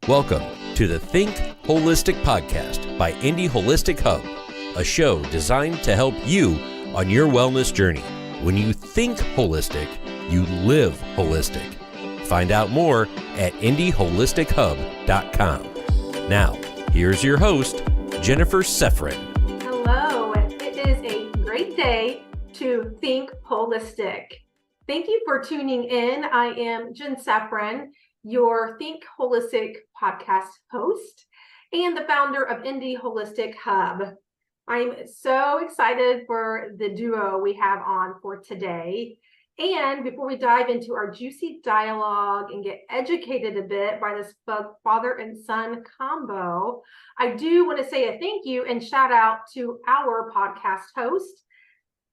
Welcome to the Think Holistic Podcast by Indy Holistic Hub, a show designed to help you on your wellness journey. When you think holistic, you live holistic. Find out more at indyholistichub.com. Now, here's your host, Jennifer Sefrin. Hello, it is a great day to think holistic. Thank you for tuning in. I am Jenn Sefrin, your Think Holistic podcast host and the founder of Indy Holistic Hub. I'm so excited for the duo we have on for today. And before we dive into our juicy dialogue and get educated a bit by this father and son combo, I do want to say a thank you and shout out to our podcast host,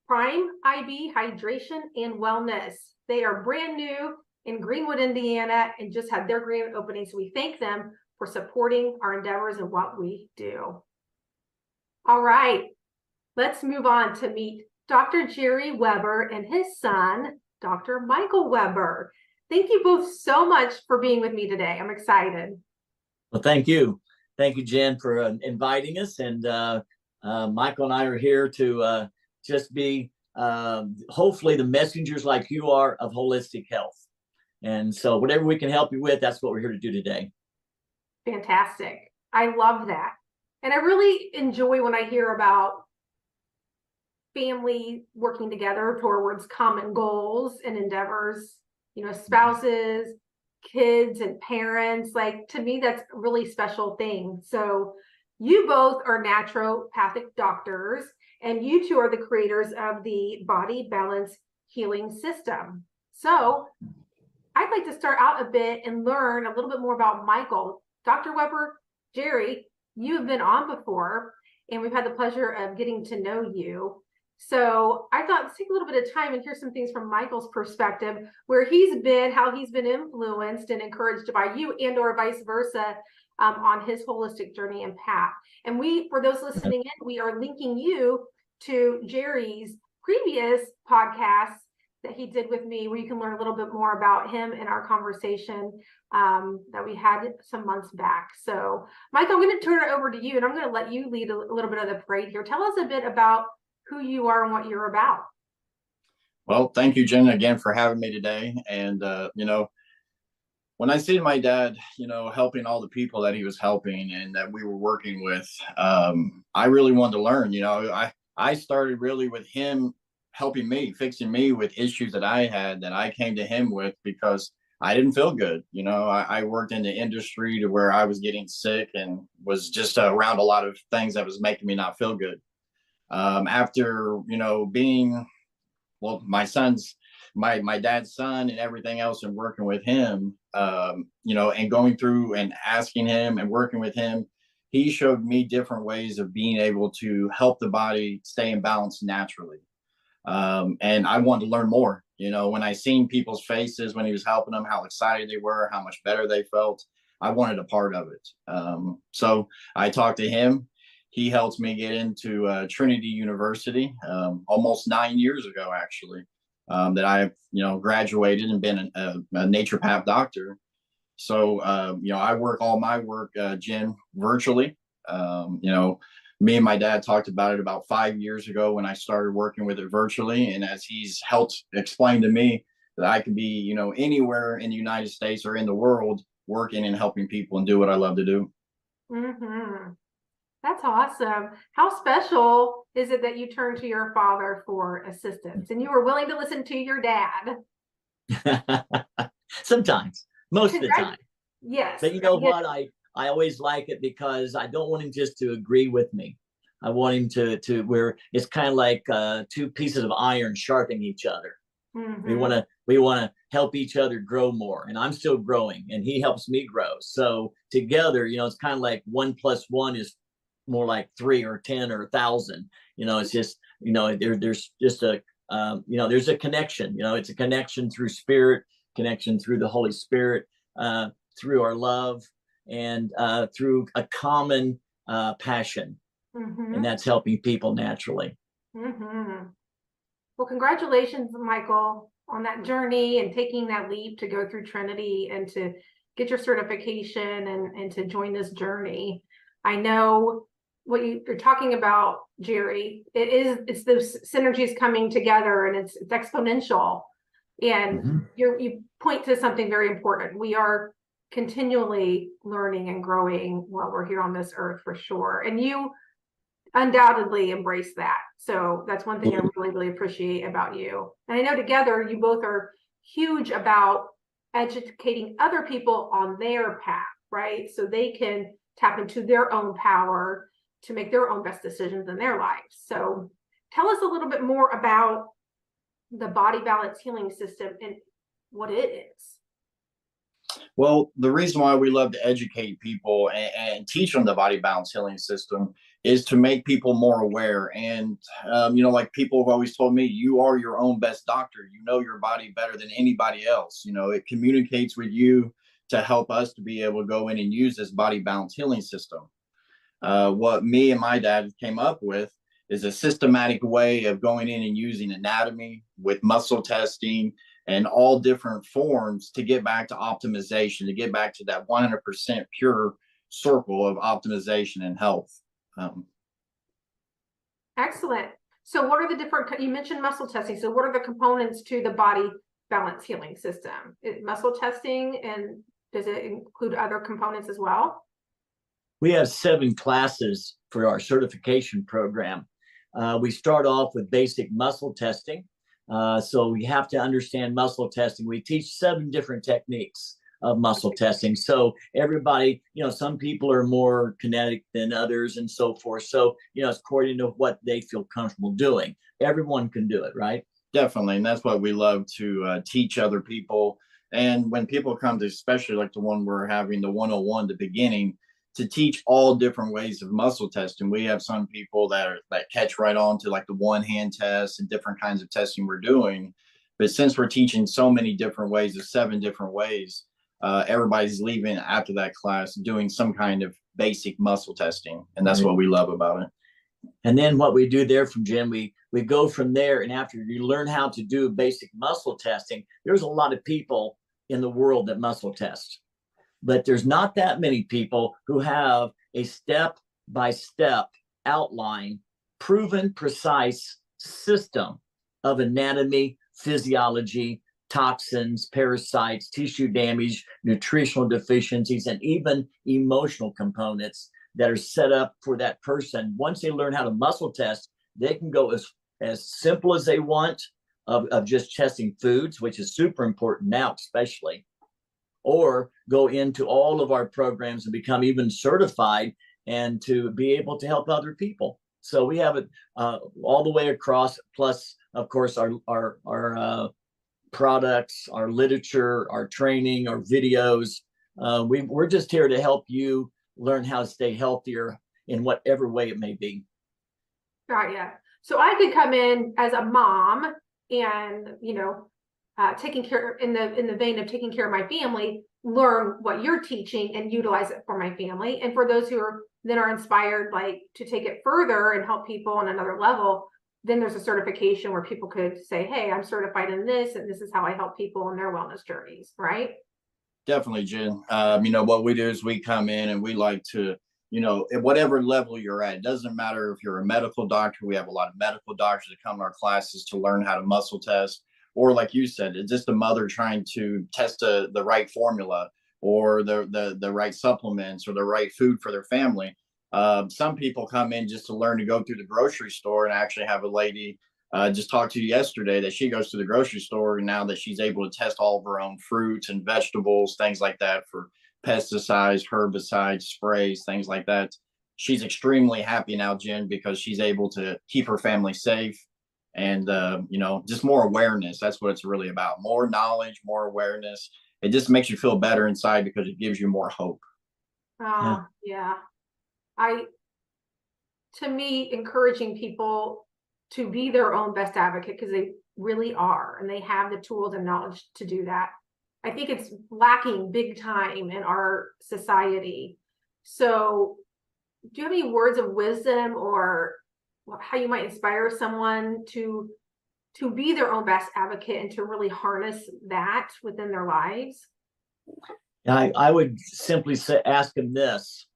Prime IB Hydration and Wellness. They are brand new in Greenwood, Indiana, and just had their grand opening. So we thank them for supporting our endeavors and what we do. All right, let's move on to meet Dr. Jerry Weber and his son, Dr. Michael Weber. Thank you both so much for being with me today. I'm excited. Well, thank you. Thank you, Jen, for inviting us. And Michael and I are here to just be hopefully the messengers like you are of holistic health. And so whatever we can help you with, that's what we're here to do today. Fantastic. I love that. And I really enjoy when I hear about family working together towards common goals and endeavors, spouses, kids, and parents. Like, to me, that's a really special thing. So you both are naturopathic doctors, and you two are the creators of the Body Balance Healing System. So I'd like to start out a bit and learn a little bit more about Michael. Dr. Weber, Jerry, you have been on before, and we've had the pleasure of getting to know you. So I thought let's take a little bit of time and hear some things from Michael's perspective, where he's been, how he's been influenced and encouraged by you, and or vice versa, on his holistic journey and path. And for those listening in, we are linking you to Jerry's previous podcasts that he did with me, where you can learn a little bit more about him in our conversation that we had some months back. So Michael, I'm going to turn it over to you, and I'm going to let you lead a little bit of the parade here. Tell us a bit about who you are and what you're about. Well, thank you, Jen, again for having me today. And, when I see my dad, helping all the people that he was helping and that we were working with, I really wanted to learn. I started really with him helping me, fixing me with issues that I had, that I came to him with because I didn't feel good. I worked in the industry to where I was getting sick and was just around a lot of things that was making me not feel good. After, being, my dad's son and everything else, and working with him, and going through and asking him and working with him, he showed me different ways of being able to help the body stay in balance naturally. And I wanted to learn more. When I seen people's faces when he was helping them, how excited they were, how much better they felt, I wanted a part of it. So I talked to him. He helped me get into Trinity University almost 9 years ago, actually, that I, graduated and been a naturopath doctor. So, I work all my work, Jen, virtually. Me and my dad talked about it about 5 years ago when I started working with it virtually. And as he's helped explain to me that I could be, anywhere in the United States or in the world working and helping people and do what I love to do. Mm-hmm. That's awesome. How special is it that you turned to your father for assistance and you were willing to listen to your dad? Sometimes, most of the time. Yes. But you know what? I always like it because I don't want him just to agree with me. I want him to where it's kind of like two pieces of iron sharpening each other. Mm-hmm. We want to help each other grow more, and I'm still growing, and he helps me grow. So together, it's kind of like 1 + 1 is more like 3 or 10 or 1,000. It's just there's just a there's a connection. It's a connection through spirit, connection through the Holy Spirit, through our love, and through a common passion. Mm-hmm. And that's helping people naturally. Mm-hmm. Well, congratulations, Michael, on that journey and taking that leap to go through Trinity and to get your certification and to join this journey. I know what you're talking about, Jerry. It's those synergies coming together, and it's exponential. And you point to something very important. We are continually learning and growing while we're here on this earth, for sure. And you undoubtedly embrace that. So that's one thing I really, really appreciate about you. And I know together you both are huge about educating other people on their path, right? So they can tap into their own power to make their own best decisions in their lives. So tell us a little bit more about the body balance healing system and what it is. Well, the reason why we love to educate people and teach them the body balance healing system is to make people more aware. And, like people have always told me, you are your own best doctor. You know your body better than anybody else. It communicates with you to help us to be able to go in and use this body balance healing system. What me and my dad came up with is a systematic way of going in and using anatomy with muscle testing and all different forms to get back to optimization, to get back to that 100% pure circle of optimization and health. Excellent. So what are the different, you mentioned muscle testing. So what are the components to the body balance healing system? Muscle testing, and does it include other components as well? We have 7 classes for our certification program. We start off with basic muscle testing. So we have to understand muscle testing. We teach 7 different techniques of muscle testing. So everybody, some people are more kinetic than others and so forth. So, it's according to what they feel comfortable doing. Everyone can do it, right? Definitely. And that's what we love to teach other people. And when people come to, especially like the one we're having, the 101, the beginning, to teach all different ways of muscle testing. We have some people that catch right on to like the one hand test and different kinds of testing we're doing. But since we're teaching so many different ways, of 7 different ways, everybody's leaving after that class doing some kind of basic muscle testing. And that's what we love about it. And then what we do there from Jenn, we go from there. And after you learn how to do basic muscle testing, there's a lot of people in the world that muscle test. But there's not that many people who have a step-by-step outline, proven, precise system of anatomy, physiology, toxins, parasites, tissue damage, nutritional deficiencies, and even emotional components that are set up for that person. Once they learn how to muscle test, they can go as simple as they want of just testing foods, which is super important now, especially, or go into all of our programs and become even certified and to be able to help other people. So we have it all the way across, plus, of course, our products, our literature, our training, our videos. We're just here to help you learn how to stay healthier in whatever way it may be. Right, yeah. So I could come in as a mom and, taking care in the vein of taking care of my family, learn what you're teaching and utilize it for my family. And for those who are inspired, like to take it further and help people on another level, then there's a certification where people could say, hey, I'm certified in this, and this is how I help people on their wellness journeys, right? Definitely, Jen. What we do is we come in and we like to, at whatever level you're at, it doesn't matter if you're a medical doctor. We have a lot of medical doctors that come to our classes to learn how to muscle test. Or like you said, it's just a mother trying to test the right formula or the right supplements or the right food for their family. Some people come in just to learn to go through the grocery store, and I actually have a lady just talked to you yesterday that she goes to the grocery store, and now that she's able to test all of her own fruits and vegetables, things like that, for pesticides, herbicides, sprays, things like that. She's extremely happy now, Jen, because she's able to keep her family safe. And, just more awareness. That's what it's really about. More knowledge, more awareness. It just makes you feel better inside because it gives you more hope. Yeah. To me, encouraging people to be their own best advocate, because they really are, and they have the tools and knowledge to do that. I think it's lacking big time in our society. So do you have any words of wisdom or how you might inspire someone to be their own best advocate and to really harness that within their lives? I would simply say, ask them this,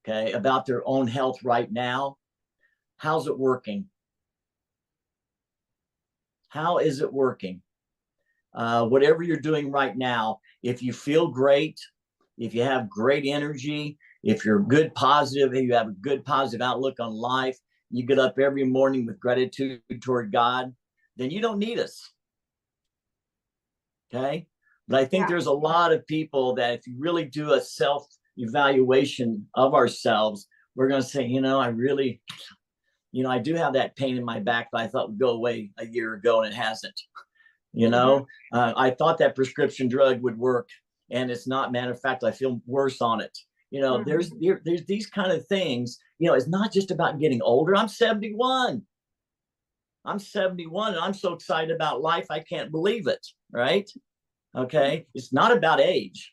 okay, about their own health right now. How's it working? How is it working? Whatever you're doing right now, if you feel great, if you have great energy, if you're good, positive, if you have a good, positive outlook on life, you get up every morning with gratitude toward God, then you don't need us. Okay. But I think there's a lot of people that if you really do a self evaluation of ourselves, we're going to say, I really, I do have that pain in my back that I thought would go away a year ago, and it hasn't. I thought that prescription drug would work, and it's not. Matter of fact, I feel worse on it. There's these kind of things. It's not just about getting older. I'm 71. I'm 71, and I'm so excited about life, I can't believe it. Right? Okay. It's not about age.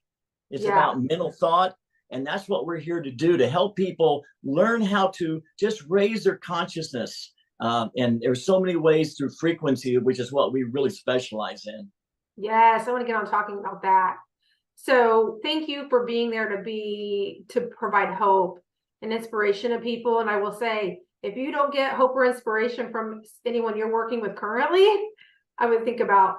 It's about mental thought. And that's what we're here to do, to help people learn how to just raise their consciousness. And there's so many ways through frequency, which is what we really specialize in. Yes, I want to get on talking about that. So thank you for being there to provide hope and inspiration to people. And I will say, if you don't get hope or inspiration from anyone you're working with currently, I would think about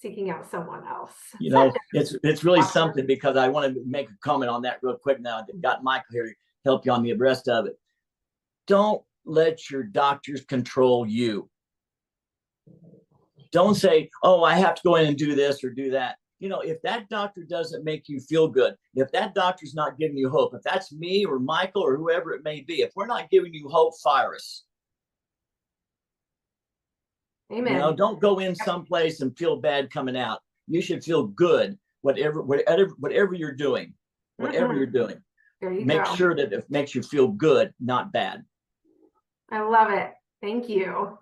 seeking out someone else. It's really something, because I want to make a comment on that real quick now. I've got Michael here to help you on the rest of it. Don't let your doctors control you. Don't say, oh, I have to go in and do this or do that. If that doctor doesn't make you feel good, if that doctor's not giving you hope, if that's me or Michael or whoever it may be, if we're not giving you hope, fire us. Amen. Don't go in someplace and feel bad coming out. You should feel good, whatever you're doing, you're doing. Make sure that it makes you feel good, not bad. I love it. Thank you.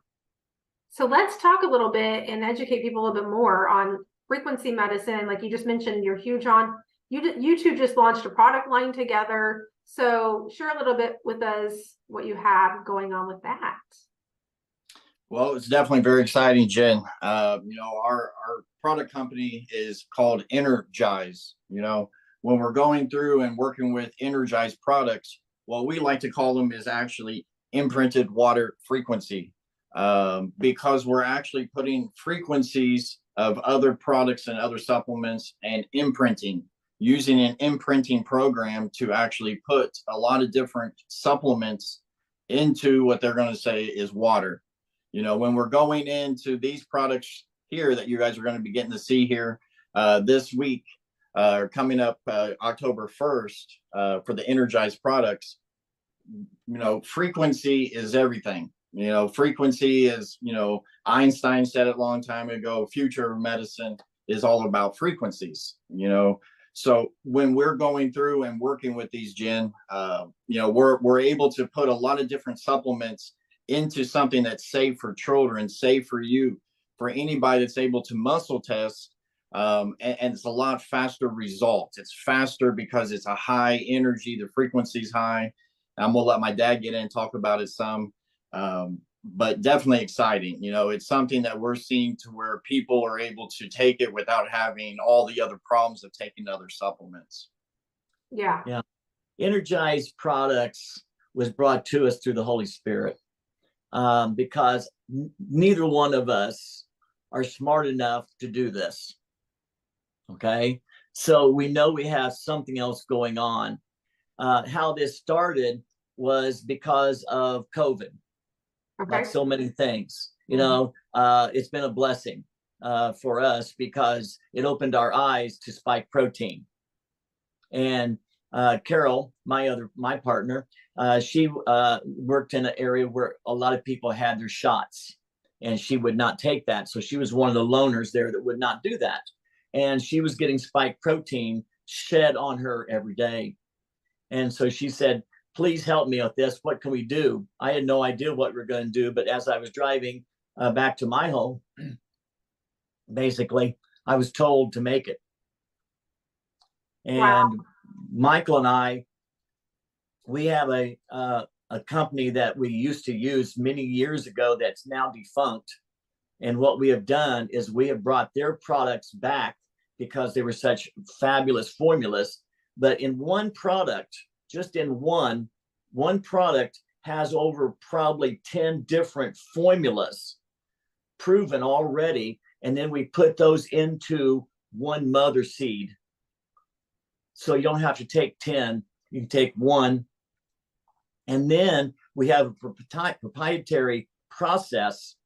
So let's talk a little bit and educate people a little bit more on frequency medicine. Like you just mentioned, you're huge on, you two just launched a product line together. So share a little bit with us what you have going on with that. Well, it's definitely very exciting, Jen. Our product company is called Energize. When we're going through and working with Energize products, what we like to call them is actually imprinted water frequency, because we're actually putting frequencies of other products and other supplements and imprinting, using an imprinting program to actually put a lot of different supplements into what they're going to say is water. When we're going into these products here that you guys are going to be getting to see here this week, coming up October 1st for the Energized products, frequency is everything. Frequency is, Einstein said it a long time ago, future of medicine is all about frequencies, So when we're going through and working with these, Jen, we're able to put a lot of different supplements into something that's safe for children, safe for you, for anybody that's able to muscle test. And it's a lot faster results. It's faster because it's a high energy, the frequency's high. I'm gonna let my dad get in and talk about it some, but definitely exciting. It's something that we're seeing to where people are able to take it without having all the other problems of taking other supplements. Yeah. Energized products was brought to us through the Holy Spirit, because neither one of us are smart enough to do this. Okay. So we know we have something else going on. How this started was because of COVID. Okay. Like so many things, it's been a blessing for us because it opened our eyes to spike protein. And Carol, my partner, she worked in an area where a lot of people had their shots, and she would not take that. So she was one of the loners there that would not do that. And she was getting spike protein shed on her every day. And so she said, please help me with this. What can we do? I had no idea what we were going to do. But as I was driving back to my home, basically, I was told to make it. And wow. Michael and I, we have a company that we used to use many years ago that's now defunct. And what we have done is we have brought their products back because they were such fabulous formulas. But in one product, just in one product has over probably 10 different formulas proven already. And then we put those into one mother seed. So you don't have to take 10, you can take one. And then we have a proprietary process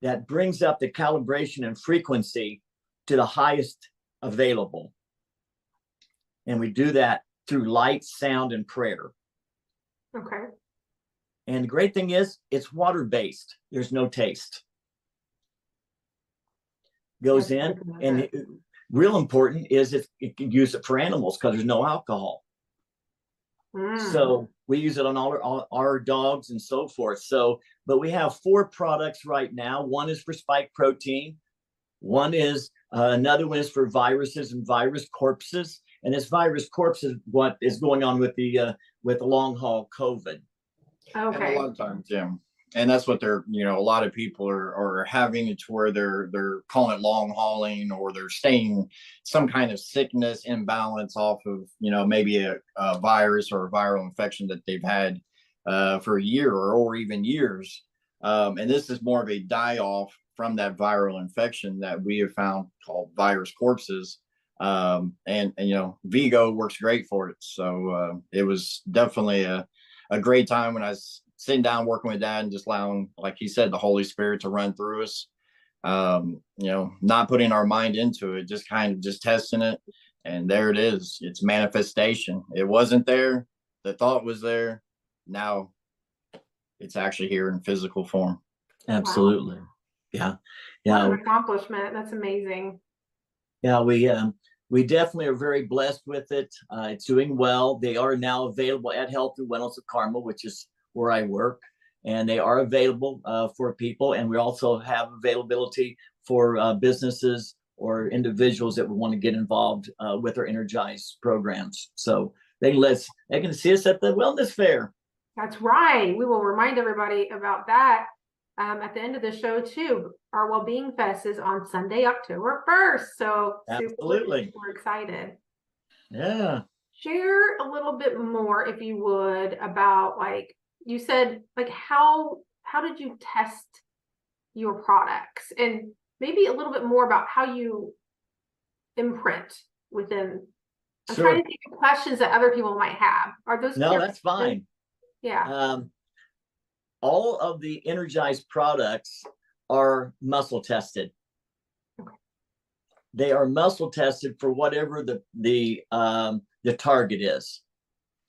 that brings up the calibration and frequency to the highest available. And we do that through light, sound, and prayer. Okay. And the great thing is it's water-based. There's no taste. Goes in, and real important is if you can use it for animals because there's no alcohol. So we use it on all our dogs and so forth. So, but we have 4 products right now. One is for spike protein. One is another one is for viruses and virus corpses. And this virus corpse is what is going on with the long haul COVID. Okay. And a lot of times, yeah. And that's what they're, a lot of people are having it to where they're calling it long hauling, or they're staying some kind of sickness imbalance off of, maybe a virus or a viral infection that they've had for a year or even years. And this is more of a die off from that viral infection that we have found called virus corpses. And Vigo works great for it. So it was definitely a great time when I was sitting down working with Dad and just allowing, like he said, the Holy Spirit to run through us. Not putting our mind into it, just kind of just testing it. And there it is. It's manifestation. It wasn't there. The thought was there. Now it's actually here in physical form. Absolutely. Wow. Yeah. What an accomplishment. That's amazing. Yeah, we definitely are very blessed with it. It's doing well. They are now available at Health and Wellness of Carmel, which is where I work, and they are available for people. And we also have availability for businesses or individuals that would want to get involved with our Energize programs. So they can see us at the Wellness Fair. That's right. We will remind everybody about that at the end of the show too. Our Wellbeing Fest is on Sunday, October 1st. So absolutely, we're excited. Yeah. Share a little bit more, if you would, about, like you said, like how did you test your products, and maybe a little bit more about how you imprint within. I'm trying to think of questions that other people might have. Are those? No, that's fine. Yeah. All of the Energized products are muscle tested. Okay. They are muscle tested for whatever the target is.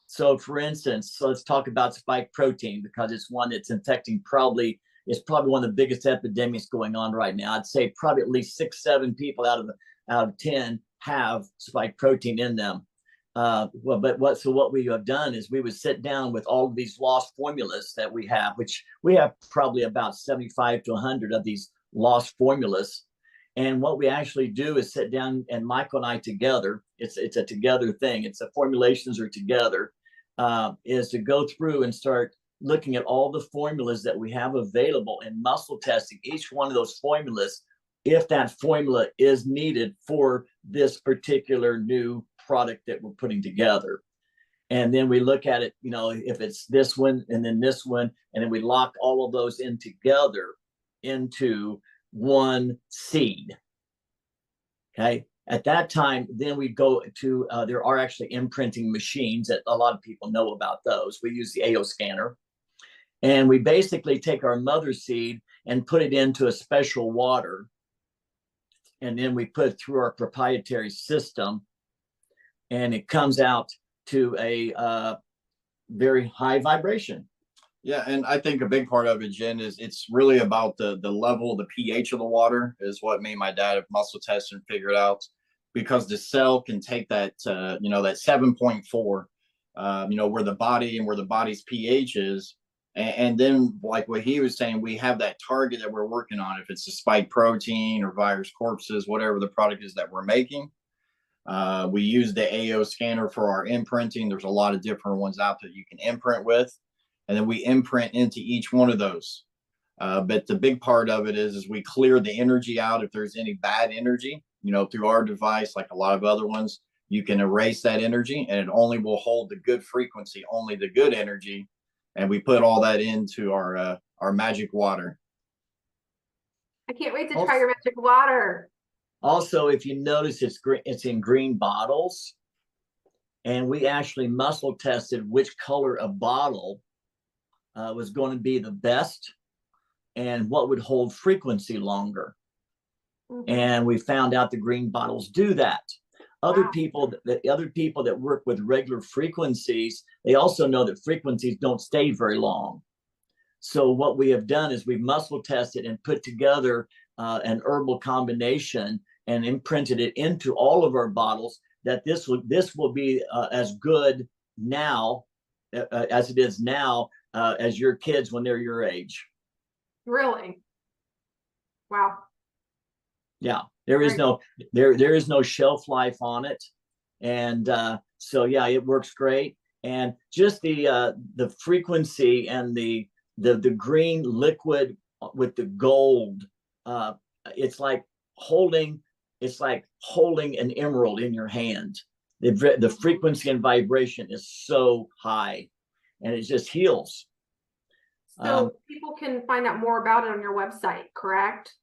So for instance, let's talk about spike protein, because it's one that's infecting probably one of the biggest epidemics going on right now. I'd say probably at least 6-7 people out of 10 have spike protein in them. What we have done is we would sit down with all of these lost formulas that we have, which we have probably about 75 to 100 of these lost formulas. And what we actually do is sit down, and Michael and I together, it's a together thing. It's the formulations are together, is to go through and start looking at all the formulas that we have available and muscle testing each one of those formulas, if that formula is needed for this particular new product that we're putting together. And then we look at it, if it's this one and then this one, and then we lock all of those in together into one seed. Okay. At that time, then we go to, there are actually imprinting machines that a lot of people know about those. We use the AO scanner, and we basically take our mother seed and put it into a special water. And then we put it through our proprietary system, and it comes out to a very high vibration. Yeah, and I think a big part of it, Jen, is it's really about the level, the pH of the water is what me and my dad have muscle tested and figured out, because the cell can take that, that 7.4, where the body and where the body's pH is. And then, like what he was saying, we have that target that we're working on. If it's a spike protein or virus corpses, whatever the product is that we're making. We use the AO scanner for our imprinting. There's a lot of different ones out there you can imprint with. And then we imprint into each one of those. But the big part of it is we clear the energy out if there's any bad energy. through our device, like a lot of other ones, you can erase that energy and it only will hold the good frequency, only the good energy. And we put all that into our magic water. I can't wait to try your magic water. Also, if you notice, it's in green bottles. And we actually muscle tested which color of bottle was going to be the best and what would hold frequency longer. And we found out the green bottles do that. Other people that work with regular frequencies, they also know that frequencies don't stay very long. So what we have done is we've muscle tested and put together an herbal combination and imprinted it into all of our bottles, that this will be as good now as it is now as your kids when they're your age. Really? Wow. Yeah, there is no shelf life on it, and so yeah, it works great. And just the frequency and the green liquid with the gold, it's like holding an emerald in your hand. The frequency and vibration is so high, and it just heals. So people can find out more about it on your website, correct?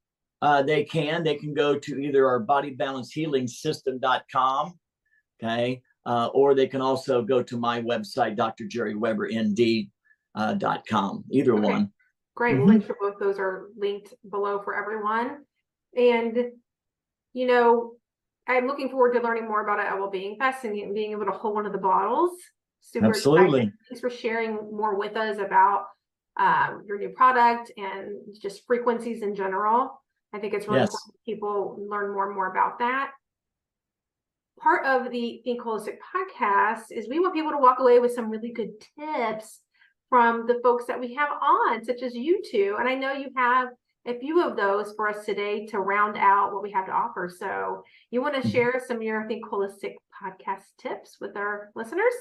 They can go to either our bodybalancehealingsystem.com, okay, or they can also go to my website, drjerrywebernd.com. Either one. Great. We'll make sure both those are linked below for everyone. And I'm looking forward to learning more about Our Wellbeing Fest and being able to hold one of the bottles. Super Absolutely. excited. Thanks for sharing more with us about your new product and just frequencies in general. I think it's really important people learn more and more about that. Part of the Think Holistic podcast is we want people to walk away with some really good tips from the folks that we have on, such as you two. And I know you have a few of those for us today to round out what we have to offer. So you want to share some of your Think Holistic podcast tips with our listeners?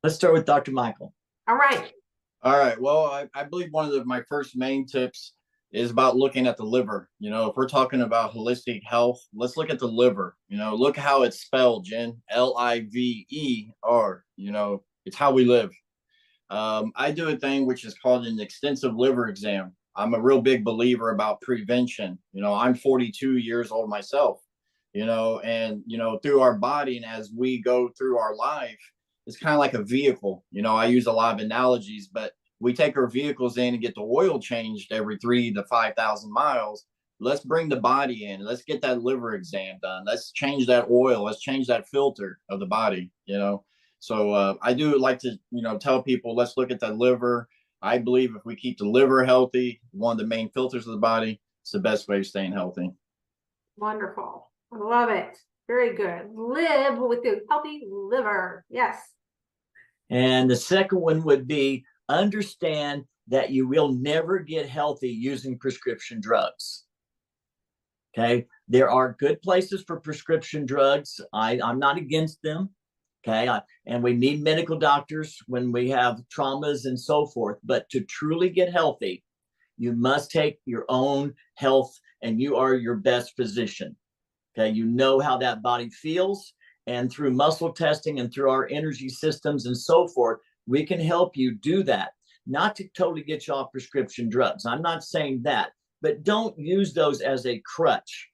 Let's start with Dr. Michael. All right. Well, I believe one of my first main tips is about looking at the liver. If we're talking about holistic health, let's look at the liver. Look how it's spelled, Jen. Liver. It's how we live. I do a thing which is called an extensive liver exam. I'm a real big believer about prevention. I'm 42 years old myself, and, through our body and as we go through our life, it's kind of like a vehicle. I use a lot of analogies, but we take our vehicles in and get the oil changed every 3,000 to 5,000 miles. Let's bring the body in. Let's get that liver exam done. Let's change that oil. Let's change that filter of the body, So I do like to, tell people, let's look at the liver. I believe if we keep the liver healthy, one of the main filters of the body, it's the best way of staying healthy. Wonderful. I love it. Very good. Live with a healthy liver. Yes. And the second one would be understand that you will never get healthy using prescription drugs. Okay. There are good places for prescription drugs. I'm not against them. Okay. And we need medical doctors when we have traumas and so forth. But to truly get healthy, you must take your own health, and you are your best physician. Okay. You know how that body feels. And through muscle testing and through our energy systems and so forth, we can help you do that. Not to totally get you off prescription drugs. I'm not saying that, but don't use those as a crutch.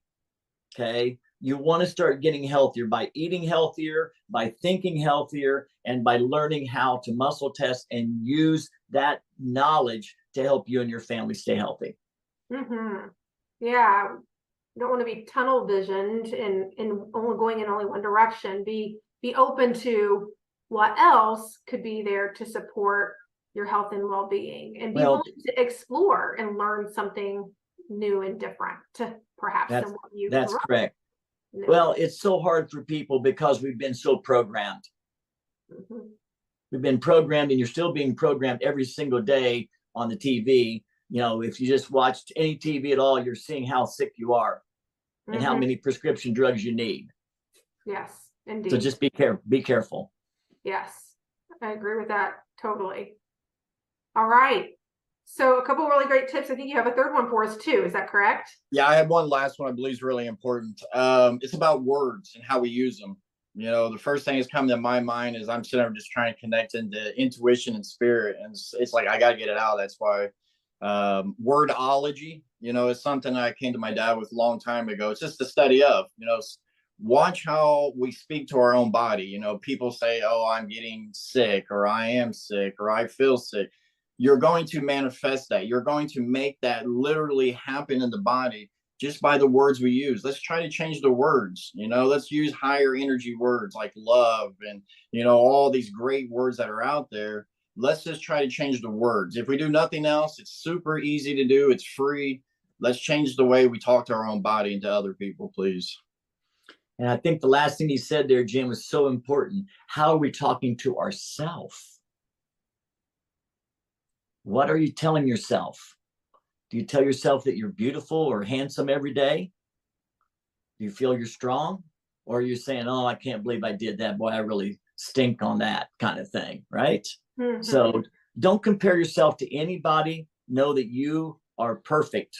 Okay. You want to start getting healthier by eating healthier, by thinking healthier, and by learning how to muscle test and use that knowledge to help you and your family stay healthy. Yeah. You don't want to be tunnel visioned and only going in only one direction. Be open to what else could be there to support your health and well-being, and be willing to explore and learn something new and different to perhaps than what you that's correct. Well, it's so hard for people because we've been so programmed. We've been programmed, and you're still being programmed every single day on the TV. If you just watched any TV at all, you're seeing how sick you are and how many prescription drugs you need. Yes, indeed. So just be careful. Yes, I agree with that totally. All right. So a couple of really great tips. I think you have a third one for us too. Is that correct? Yeah, I have one last one I believe is really important. It's about words and how we use them. The first thing that's coming to my mind is I'm sitting there just trying to connect into intuition and spirit. And it's like, I got to get it out. That's why wordology, is something I came to my dad with a long time ago. It's just the study of, watch how we speak to our own body. People say, oh, I'm getting sick, or I am sick, or I feel sick. You're going to manifest that. You're going to make that literally happen in the body just by the words we use. Let's try to change the words. Let's use higher energy words like love and, all these great words that are out there. Let's just try to change the words. If we do nothing else, it's super easy to do. It's free. Let's change the way we talk to our own body and to other people, please. And I think the last thing you said there, Jim, was so important. How are we talking to ourselves? What are you telling yourself? Do you tell yourself that you're beautiful or handsome every day? Do you feel you're strong? Or are you saying, oh, I can't believe I did that. Boy, I really stink on that kind of thing, right? Mm-hmm. So don't compare yourself to anybody. Know that you are perfect,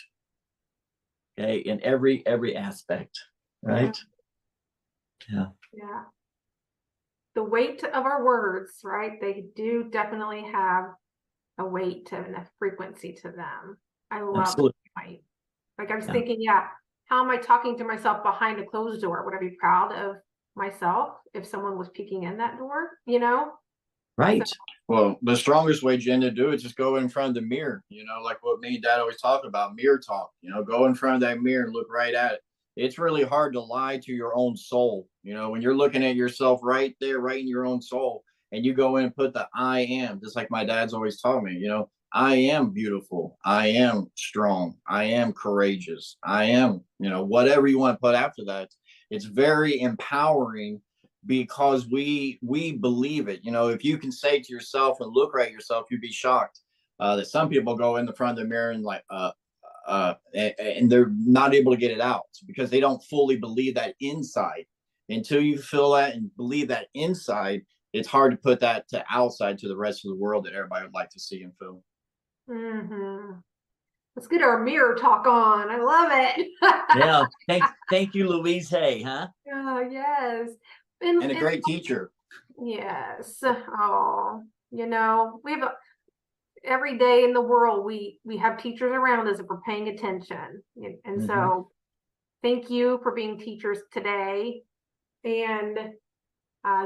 okay, in every aspect, right? Yeah. The weight of our words, right? They do definitely have a weight and a frequency to them. I love it. Like I was thinking, how am I talking to myself behind a closed door? Would I be proud of myself if someone was peeking in that door, Right. So, well, the strongest way, Jen, to do it is just go in front of the mirror, like what me and Dad always talk about, mirror talk. Go in front of that mirror and look right at it. It's really hard to lie to your own soul. When you're looking at yourself right there, right in your own soul, and you go in and put the I am, just like my dad's always taught me, I am beautiful. I am strong. I am courageous. I am, whatever you want to put after that. It's very empowering because we believe it. If you can say to yourself and look right at yourself, you'd be shocked that some people go in the front of the mirror and like, and they're not able to get it out because they don't fully believe that inside. Until you feel that and believe that inside, it's hard to put that to outside to the rest of the world that everybody would like to see and feel. Mm-hmm. Let's get our mirror talk on. I love it. Yeah. Thank you, Louise Hay, huh? Oh, yes. And a great teacher. Yes. Oh, we have every day in the world, we have teachers around us if we're paying attention. And so thank you for being teachers today and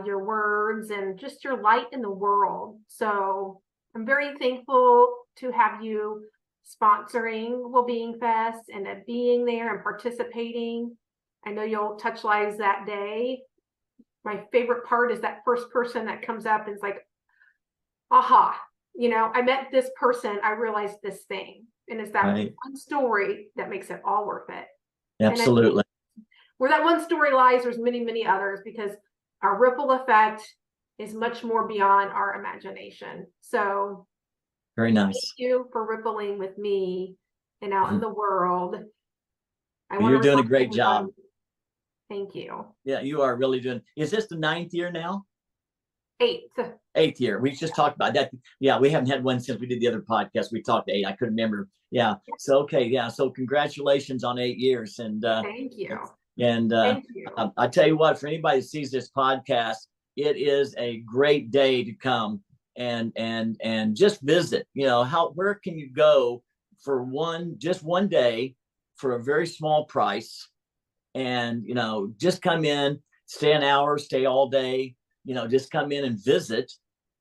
your words and just your light in the world. So I'm very thankful to have you sponsoring Wellbeing Fest and being there and participating. I know you'll touch lives that day. My favorite part is that first person that comes up and is like, aha, I met this person, I realized this thing. And it's that one story that makes it all worth it. Absolutely. Where that one story lies, there's many, many others because our ripple effect is much more beyond our imagination. So very nice. Thank you for rippling with me and out in the world. You're doing a great job. Thank you. Yeah, you are really doing. Is this the 9th year now? 8th. 8th year. We just talked about that. Yeah, we haven't had one since we did the other podcast. We talked 8. I couldn't remember. Yeah. So okay. Yeah. So congratulations on 8 years. And thank you. And thank you. I tell you what, for anybody that sees this podcast, it is a great day to come and just visit. Where can you go for just one day for a very small price? And just come in, stay an hour, stay all day, just come in and visit.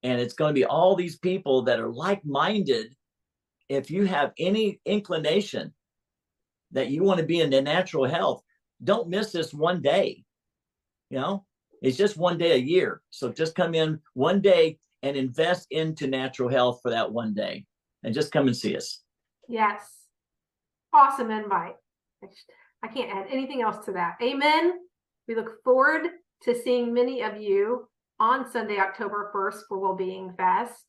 And it's going to be all these people that are like-minded. If you have any inclination that you want to be in the natural health, don't miss this one day. It's just one day a year. So just come in one day and invest into natural health for that one day and just come and see us. Yes. Awesome invite. I can't add anything else to that. Amen. We look forward to seeing many of you on Sunday, October 1st for Wellbeing Fest.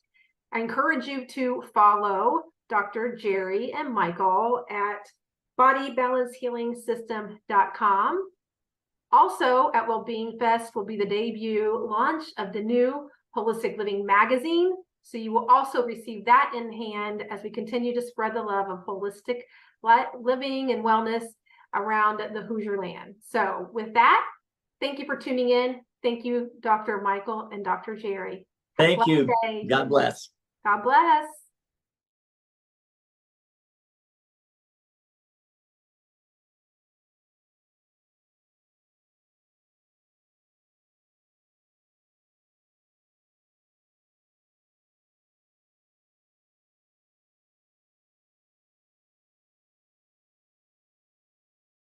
I encourage you to follow Dr. Jerry and Michael at bodybalancehealingsystem.com. Also at Wellbeing Fest will be the debut launch of the new Holistic Living magazine So you will also receive that in hand as we continue to spread the love of holistic living and wellness around the Hoosier land. So with that, thank you for tuning in. Thank you, Dr. Michael and Dr. Jerry. Thank you. Day. God bless. God bless.